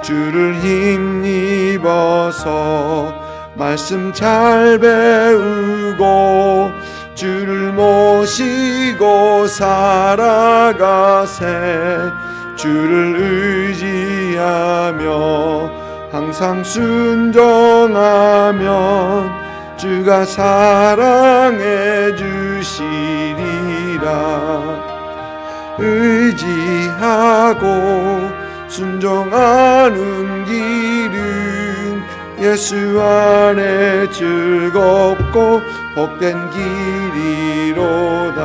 주를 힘입어서 말씀 잘 배우고 주를 모시고 살아가세. 주를 의지하며 항상 순종하면 주가 사랑해 주시리라. 의지하고 순종하는 길은 예수 안에 즐겁고 복된 길이로다.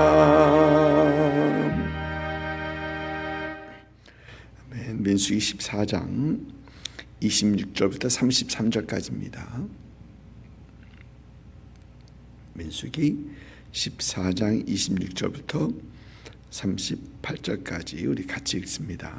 민수기 14장 26절부터 33절까지입니다. 민수기 14장 26절부터 38절까지 우리 같이 읽습니다.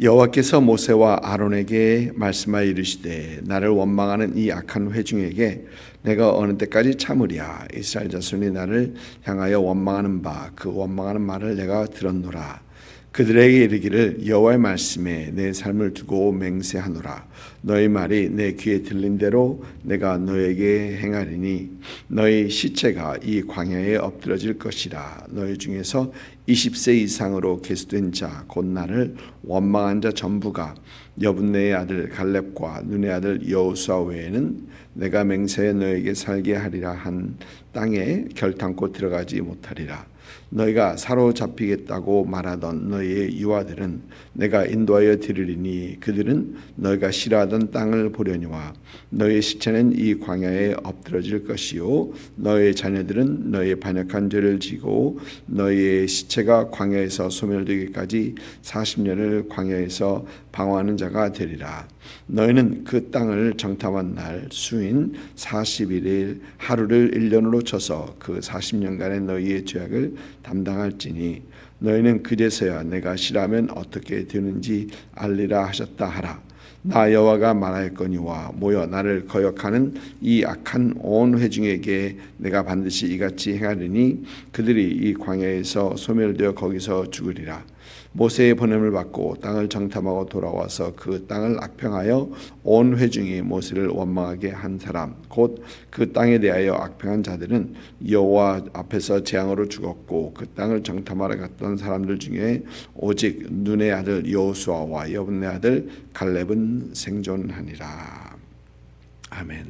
여호와께서 모세와 아론에게 말씀하여 이르시되 나를 원망하는 이 악한 회중에게 내가 어느 때까지 참으랴. 이스라엘 자손이 나를 향하여 원망하는 바 그 원망하는 말을 내가 들었노라. 그들에게 이르기를 여호와의 말씀에 내 삶을 두고 맹세하노라. 너희 말이 내 귀에 들린 대로 내가 너에게 행하리니 너희 시체가 이 광야에 엎드러질 것이라. 너희 중에서 20세 이상으로 계수된 자 곧 나를 원망한 자 전부가 여분네의 아들 갈렙과 눈의 아들 여호수아 외에는 내가 맹세해 너에게 살게 하리라 한 땅에 결탄코 들어가지 못하리라. 너희가 사로잡히겠다고 말하던 너희의 유아들은 내가 인도하여 드리리니 그들은 너희가 싫어하던 땅을 보려니와 너희의 시체는 이 광야에 엎드러질 것이요 너희의 자녀들은 너희의 반역한 죄를 지고 너희의 시체가 광야에서 소멸되기까지 40년을 광야에서 방황하는 자가 되리라. 너희는 그 땅을 정탐한 날 수인 40일일 하루를 1년으로 쳐서 그 40년간의 너희의 죄악을 담당할지니 너희는 그제서야 내가 싫어하면 어떻게 되는지 알리라 하셨다 하라. 나 여호와가 말하였거니와 모여 나를 거역하는 이 악한 온 회중에게 내가 반드시 이같이 행하리니 그들이 이 광야에서 소멸되어 거기서 죽으리라. 모세의 보냄을 받고 땅을 정탐하고 돌아와서 그 땅을 악평하여 온 회중이 모세를 원망하게 한 사람 곧 그 땅에 대하여 악평한 자들은 여호와 앞에서 재앙으로 죽었고 그 땅을 정탐하러 갔던 사람들 중에 오직 눈의 아들 여호수아와 여분네 아들 갈렙은 생존하니라. 아멘.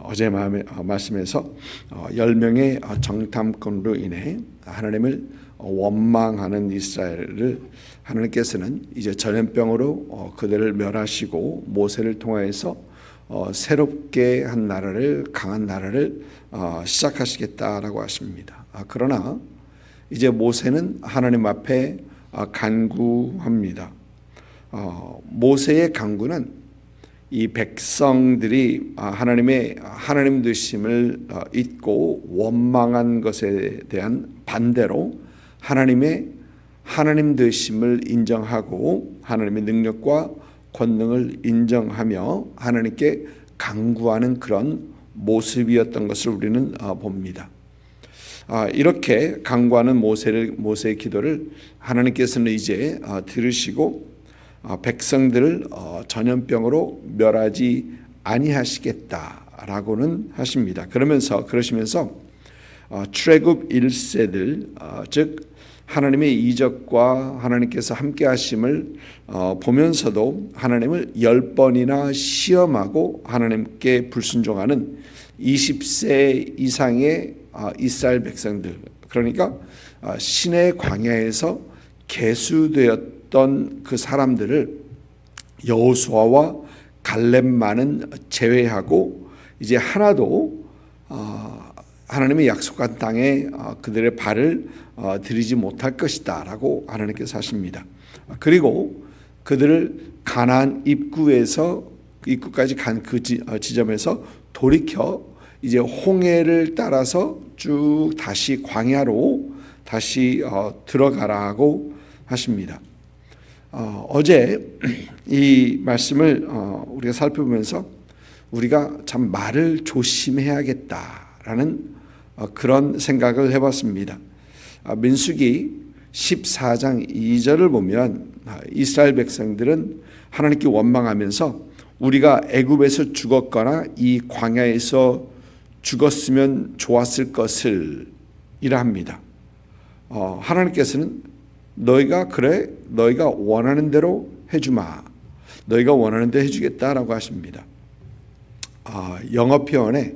어제 말씀에서 10명의 정탐꾼으로 인해 하나님을 원망하는 이스라엘을 하나님께서는 이제 전염병으로 그들을 멸하시고 모세를 통하여서 새롭게 한 나라를 강한 나라를 시작하시겠다라고 하십니다. 그러나 이제 모세는 하나님 앞에 간구합니다. 모세의 간구는 이 백성들이 하나님 되심을 잊고 원망한 것에 대한 반대로 하나님 되심을 인정하고 하나님의 능력과 권능을 인정하며 하나님께 간구하는 그런 모습이었던 것을 우리는 봅니다. 이렇게 간구하는 모세의 기도를 하나님께서는 이제 들으시고 백성들을 전염병으로 멸하지 아니하시겠다라고는 하십니다. 그러시면서 출애굽 1세들 즉 하나님의 이적과 하나님께서 함께 하심을 보면서도 하나님을 10번이나 시험하고 하나님께 불순종하는 20세 이상의 이스라엘 백성들, 그러니까 시내 광야에서 계수되었던 그 사람들을 여호수아와 갈렙만은 제외하고 이제 하나도 하나님의 약속한 땅에 그들의 발을 들이지 못할 것이다 라고 하나님께서 하십니다. 그리고 그들을 가나안 입구까지 간 그 지점에서 돌이켜 이제 홍해를 따라서 쭉 다시 광야로 다시 들어가라고 하십니다. 어제 이 말씀을 우리가 살펴보면서 우리가 참 말을 조심해야겠다라는 그런 생각을 해봤습니다. 민수기 14장 2절을 보면 이스라엘 백성들은 하나님께 원망하면서 우리가 애굽에서 죽었거나 이 광야에서 죽었으면 좋았을 것을 이라 합니다. 하나님께서는 너희가 원하는 대로 해주마. 너희가 원하는 대로 해주겠다라고 하십니다. 영어 표현에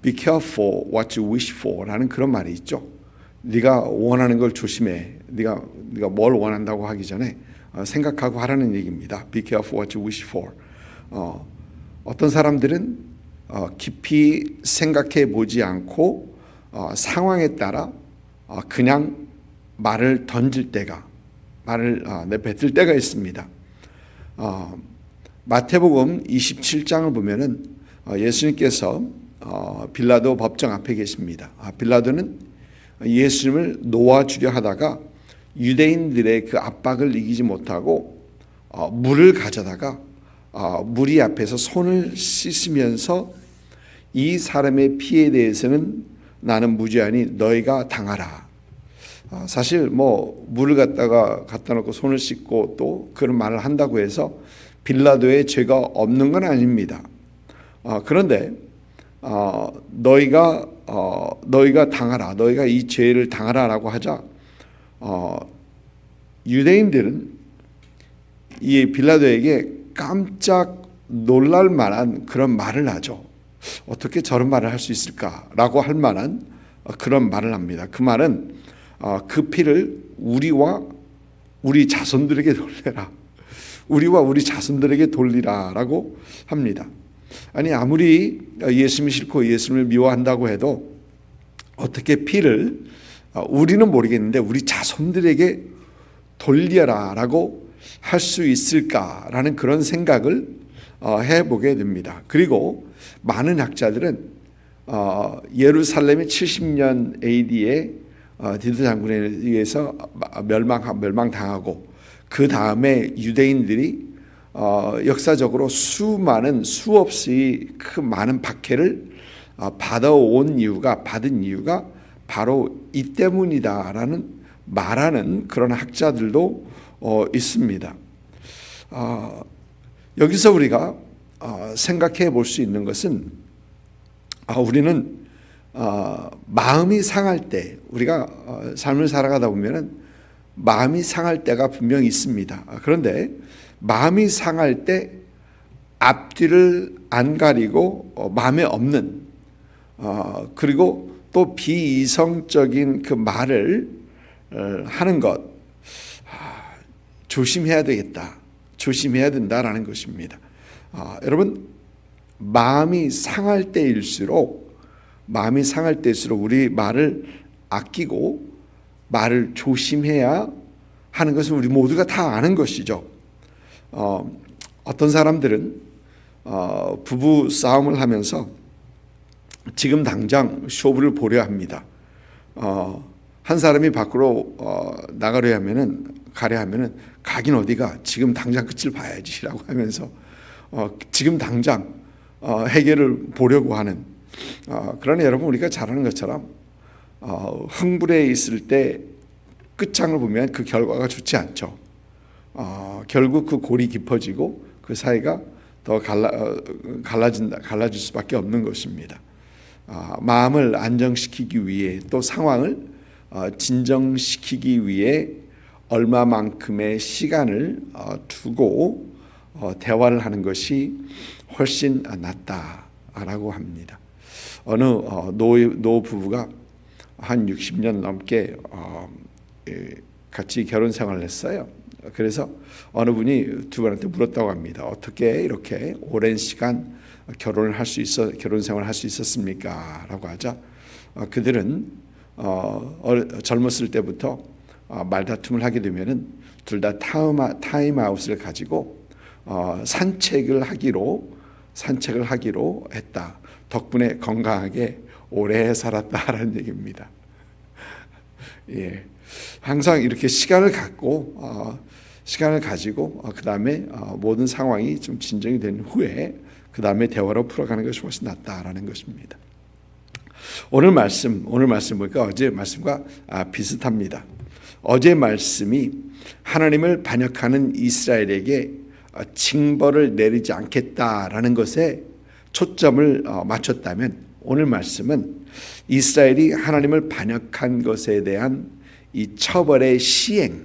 be careful what you wish for 라는 그런 말이 있죠. 네가 원하는 걸 조심해. 네가 뭘 원한다고 하기 전에 생각하고 하라는 얘기입니다. Be careful what you wish for. 어떤 사람들은 깊이 생각해 보지 않고 상황에 따라 그냥 말을 던질 때가 내뱉을 때가 있습니다. 마태복음 27장을 보면은 예수님께서 빌라도 법정 앞에 계십니다. 빌라도는 예수님을 놓아주려 하다가 유대인들의 그 압박을 이기지 못하고 물을 가져다가 무리 앞에서 손을 씻으면서 이 사람의 피에 대해서는 나는 무죄하니 너희가 당하라. 사실 물을 갖다 놓고 손을 씻고 또 그런 말을 한다고 해서 빌라도의 죄가 없는 건 아닙니다. 그런데 너희가 당하라, 너희가 이 죄를 당하라라고 하자 유대인들은 이 빌라도에게 깜짝 놀랄 만한 그런 말을 하죠. 어떻게 저런 말을 할 수 있을까라고 할 만한 그런 말을 합니다. 그 말은 그 피를 우리와 우리 자손들에게 돌려라. 우리와 우리 자손들에게 돌리라라고 합니다. 아니 아무리 예수님이 싫고 예수님을 미워한다고 해도 어떻게 피를 우리는 모르겠는데 우리 자손들에게 돌려라라고 할 수 있을까라는 그런 생각을 해보게 됩니다. 그리고 많은 학자들은 예루살렘이 70년 AD에 디도 장군에 의해서 멸망당하고 그 다음에 유대인들이 역사적으로 수없이 그 많은 박해를 받은 이유가 바로 이 때문이다라는 말하는 그런 학자들도 있습니다. 여기서 우리가 생각해 볼 수 있는 것은 우리는 마음이 상할 때 우리가 삶을 살아가다 보면은 마음이 상할 때가 분명히 있습니다. 그런데 마음이 상할 때 앞뒤를 안 가리고 마음에 없는 그리고 또 비이성적인 그 말을 하는 것 조심해야 되겠다. 조심해야 된다라는 것입니다. 여러분 마음이 상할 때일수록 우리 말을 아끼고 말을 조심해야 하는 것은 우리 모두가 다 아는 것이죠. 어떤 사람들은 부부 싸움을 하면서 지금 당장 쇼부를 보려 합니다. 한 사람이 밖으로 가려 하면은 가긴 어디가 지금 당장 끝을 봐야지라고 하면서 지금 당장 해결을 보려고 하는 그러나 여러분 우리가 잘 아는 것처럼 흥분해 있을 때 끝장을 보면 그 결과가 좋지 않죠. 결국 그 골이 깊어지고 그 사이가 더 갈라질 수밖에 없는 것입니다. 마음을 안정시키기 위해 또 상황을 진정시키기 위해 얼마만큼의 시간을 두고 대화를 하는 것이 훨씬 낫다라고 합니다. 어느 노 부부가 한 60년 넘게 같이 결혼 생활을 했어요. 그래서 어느 분이 두 분한테 물었다고 합니다. 어떻게 이렇게 오랜 시간 결혼 생활을 할 수 있었습니까? 라고 하자 그들은 젊었을 때부터 말다툼을 하게 되면은 둘 다 타임아웃을 가지고 산책을 하기로 했다. 덕분에 건강하게 오래 살았다라는 얘기입니다. 예, 항상 이렇게 시간을 가지고 그 다음에 모든 상황이 좀 진정이 된 후에 그 다음에 대화로 풀어가는 것이 훨씬 낫다라는 것입니다. 오늘 말씀 보니까 어제 말씀과 비슷합니다. 어제 말씀이 하나님을 반역하는 이스라엘에게 징벌을 내리지 않겠다라는 것에 초점을 맞췄다면, 오늘 말씀은 이스라엘이 하나님을 반역한 것에 대한 이 처벌의 시행에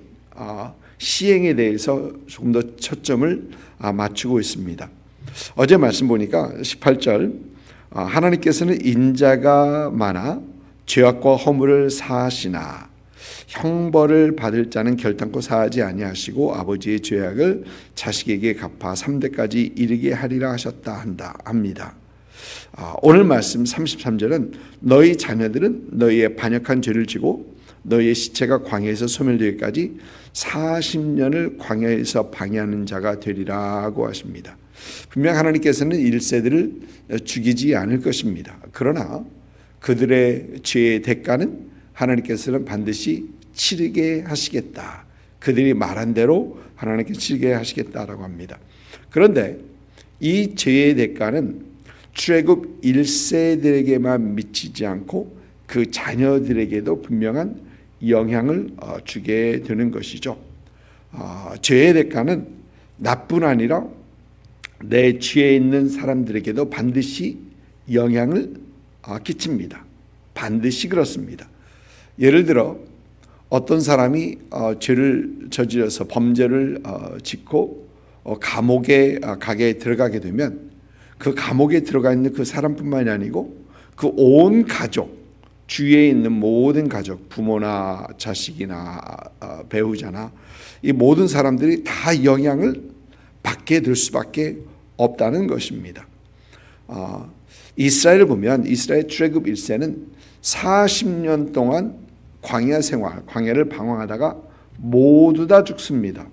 대해서 조금 더 초점을 맞추고 있습니다. 어제 말씀 보니까 18절, 하나님께서는 인자가 많아 죄악과 허물을 사하시나 형벌을 받을 자는 결단코 사하지 아니하시고 아버지의 죄악을 자식에게 갚아 3대까지 이르게 하리라 하셨다 합니다. 오늘 말씀 33절은 너희 자녀들은 너희의 반역한 죄를 지고 너희의 시체가 광야에서 소멸되기까지 40년을 광야에서 방해하는 자가 되리라고 하십니다. 분명 하나님께서는 1세들을 죽이지 않을 것입니다. 그러나 그들의 죄의 대가는 하나님께서는 반드시 치르게 하시겠다. 그들이 말한 대로 하나님께서 치르게 하시겠다라고 합니다. 그런데 이 죄의 대가는 출애굽 1세들에게만 미치지 않고 그 자녀들에게도 분명한 영향을 주게 되는 것이죠. 죄의 대가는 나뿐 아니라 내 뒤에 있는 사람들에게도 반드시 영향을 끼칩니다. 반드시 그렇습니다. 예를 들어 어떤 사람이 죄를 저질러서 범죄를 짓고 감옥에 가게 들어가게 되면 그 감옥에 들어가 있는 그 사람뿐만이 아니고 그 온 가족, 주위에 있는 모든 가족, 부모나 자식이나 배우자나 이 모든 사람들이 다 영향을 받게 될 수밖에 없다는 것입니다. 이스라엘을 보면 이스라엘 출애굽 1세는 40년 동안 광야 생활, 광야를 방황하다가 모두 다 죽습니다.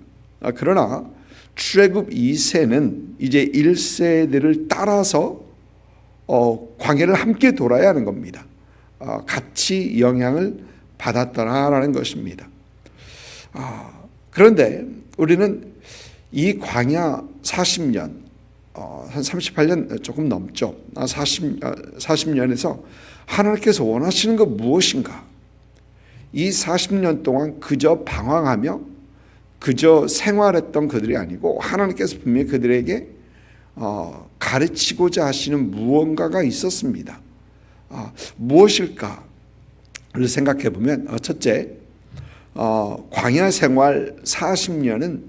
그러나 출애굽 2세는 이제 1세들을 따라서 광야를 함께 돌아야 하는 겁니다. 같이 영향을 받았더라라는 것입니다. 그런데 우리는 이 광야 40년, 한 38년 조금 넘죠. 40년에서 하나님께서 원하시는 것 무엇인가? 이 40년 동안 그저 방황하며 그저 생활했던 그들이 아니고 하나님께서 분명히 그들에게 가르치고자 하시는 무언가가 있었습니다. 무엇일까를 생각해 보면 첫째, 광야 생활 40년은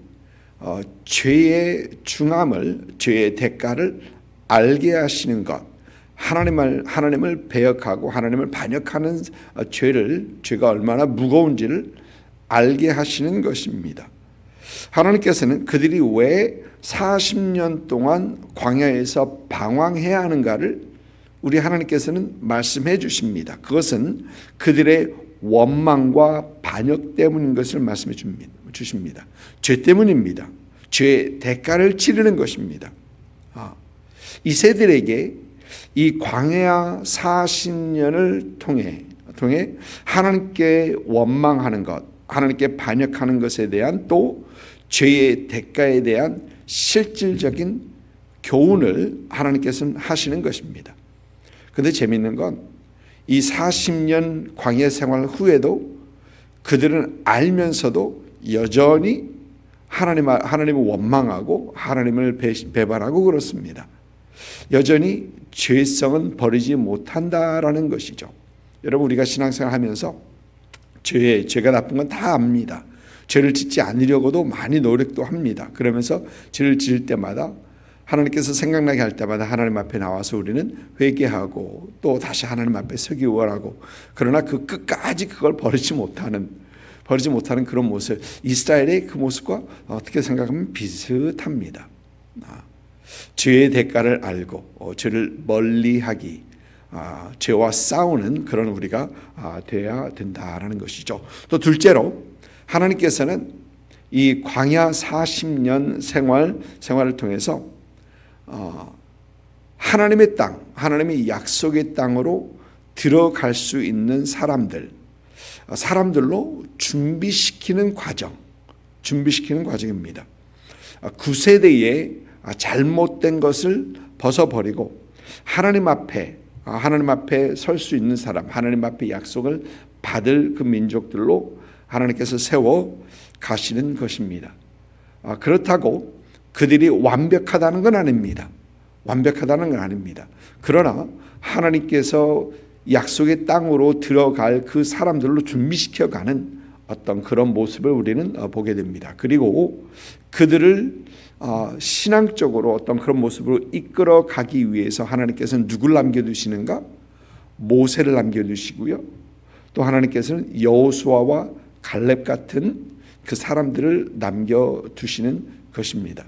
죄의 중함을, 죄의 대가를 알게 하시는 것, 하나님을 배역하고 하나님을 반역하는 죄가 얼마나 무거운지를 알게 하시는 것입니다. 하나님께서는 그들이 왜 40년 동안 광야에서 방황해야 하는가를 우리 하나님께서는 말씀해 주십니다. 그것은 그들의 원망과 반역 때문인 것을 말씀해 주십니다. 죄 때문입니다. 죄의 대가를 치르는 것입니다. 이 세들에게 이 광야 40년을 통해 하나님께 원망하는 것, 하나님께 반역하는 것에 대한 또 죄의 대가에 대한 실질적인 교훈을 하나님께서는 하시는 것입니다. 그런데 재미있는 건 이 40년 광야 생활 후에도 그들은 알면서도 여전히 하나님을 원망하고 하나님을 배반하고 그렇습니다. 여전히 죄성은 버리지 못한다라는 것이죠. 여러분, 우리가 신앙생활 하면서 죄가 나쁜 건 다 압니다. 죄를 짓지 않으려고도 많이 노력도 합니다. 그러면서 죄를 지을 때마다 하나님께서 생각나게 할 때마다 하나님 앞에 나와서 우리는 회개하고 또 다시 하나님 앞에 서기 원하고, 그러나 그 끝까지 그걸 버리지 못하는 그런 모습, 이스라엘의 그 모습과 어떻게 생각하면 비슷합니다. 죄의 대가를 알고 죄를 멀리하기, 죄와 싸우는 그런 우리가 되어야 된다라는 것이죠. 또 둘째로 하나님께서는 이 광야 40년 생활을 통해서 하나님의 땅, 하나님의 약속의 땅으로 들어갈 수 있는 사람들로 준비시키는 과정입니다. 구세대에 잘못된 것을 벗어버리고 하나님 앞에 설 수 있는 사람, 하나님 앞에 약속을 받을 그 민족들로 하나님께서 세워 가시는 것입니다. 그렇다고 그들이 완벽하다는 건 아닙니다. 완벽하다는 건 아닙니다. 그러나 하나님께서 약속의 땅으로 들어갈 그 사람들로 준비시켜가는 어떤 그런 모습을 우리는 보게 됩니다. 그리고 그들을 신앙적으로 어떤 그런 모습으로 이끌어 가기 위해서 하나님께서는 누굴 남겨두시는가? 모세를 남겨두시고요. 또 하나님께서는 여호수아와 갈렙 같은 그 사람들을 남겨두시는 것입니다.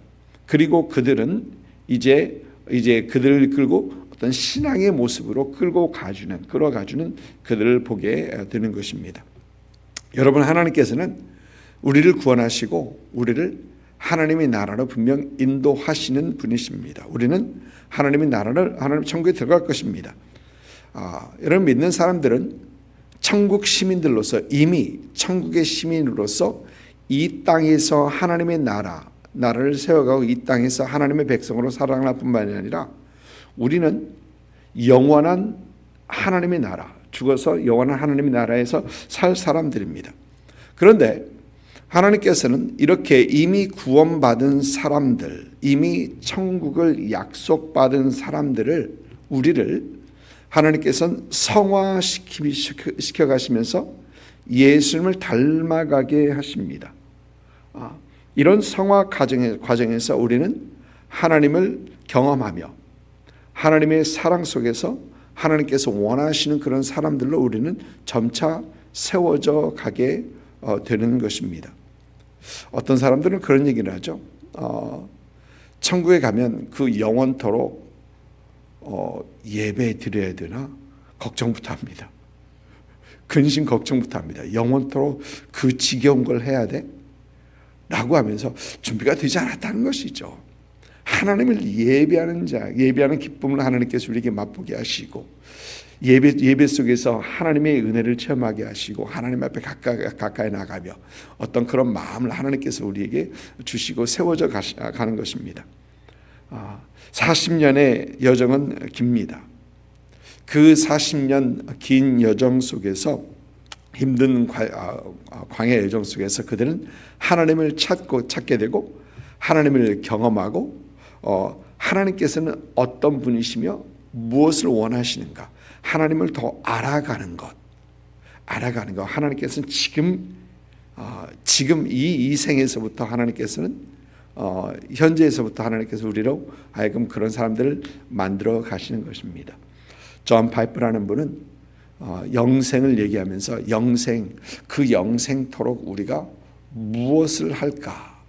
그리고 그들은 이제 그들을 끌고 어떤 신앙의 모습으로 끌어가주는 그들을 보게 되는 것입니다. 여러분, 하나님께서는 우리를 구원하시고 우리를 하나님의 나라로 분명 인도하시는 분이십니다. 우리는 하나님 천국에 들어갈 것입니다. 여러분, 믿는 사람들은 천국 시민들로서, 이미 천국의 시민으로서 이 땅에서 하나님의 나라를 세워가고 이 땅에서 하나님의 백성으로 살아갈 뿐만이 아니라 우리는 영원한 하나님의 나라, 죽어서 영원한 하나님의 나라에서 살 사람들입니다. 그런데 하나님께서는 이렇게 이미 구원받은 사람들, 이미 천국을 약속받은 사람들을, 우리를 하나님께서는 성화시켜 가시면서 예수님을 닮아가게 하십니다. 이런 성화 과정에서 우리는 하나님을 경험하며 하나님의 사랑 속에서 하나님께서 원하시는 그런 사람들로 우리는 점차 세워져 가게 되는 것입니다. 어떤 사람들은 그런 얘기를 하죠. 천국에 가면 그 영원토록 예배 드려야 되나 걱정부터 합니다. 근심 걱정부터 합니다. 영원토록 그 지겨운 걸 해야 돼? 라고 하면서 준비가 되지 않았다는 것이죠. 하나님을 예배하는 기쁨을 하나님께서 우리에게 맛보게 하시고 예배 속에서 하나님의 은혜를 체험하게 하시고 하나님 앞에 가까이 나가며 어떤 그런 마음을 하나님께서 우리에게 주시고 세워져 가는 것입니다. 40년의 여정은 깁니다. 그 40년 긴 여정 속에서, 힘든 광야 여정 속에서 그들은 하나님을 찾게 되고 하나님을 경험하고 하나님께서는 어떤 분이시며 무엇을 원하시는가, 하나님을 더 알아가는 것. 하나님께서는 지금 이 생에서부터 하나님께서는 현재에서부터 하나님께서 우리로 하여금 그런 사람들을 만들어 가시는 것입니다. 존 파이프라는 분은 영생을 얘기하면서 그 영생토록 우리가 무엇을 할까?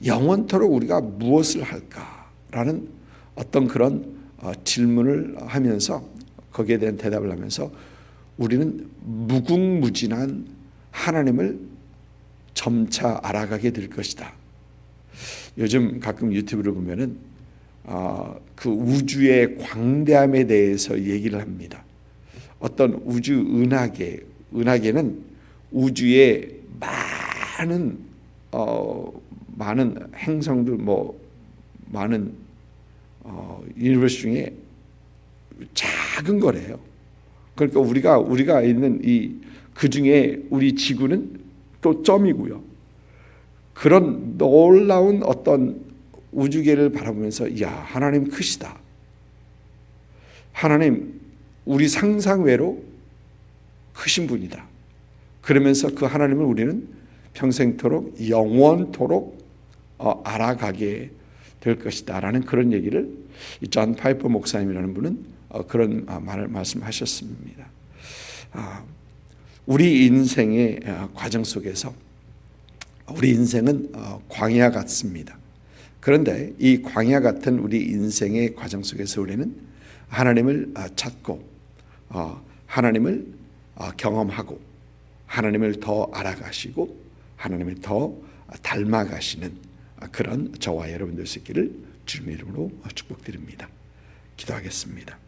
영원토록 우리가 무엇을 할까라는 어떤 그런 질문을 하면서 거기에 대한 대답을 하면서 우리는 무궁무진한 하나님을 점차 알아가게 될 것이다. 요즘 가끔 유튜브를 보면은 그 우주의 광대함에 대해서 얘기를 합니다. 어떤 우주 은하계는 우주의 많은 행성들, 많은 유니버스 중에 작은 거래요. 그러니까 우리가 있는 그 중에 우리 지구는 또 점이고요. 그런 놀라운 어떤 우주계를 바라보면서 하나님 크시다. 하나님 우리 상상 외로 크신 분이다. 그러면서 그 하나님을 우리는 평생토록 영원토록 알아가게 될 것이다 라는 그런 얘기를 존 파이퍼 목사님이라는 분은 그런 말을 말씀하셨습니다. 우리 인생의 과정 속에서 우리 인생은 광야 같습니다. 그런데 이 광야 같은 우리 인생의 과정 속에서 우리는 하나님을 찾고 하나님을 경험하고 하나님을 더 알아가시고 하나님을 더 닮아가시는 그런 저와 여러분들 수 있기를 주님의 이름으로 축복드립니다. 기도하겠습니다.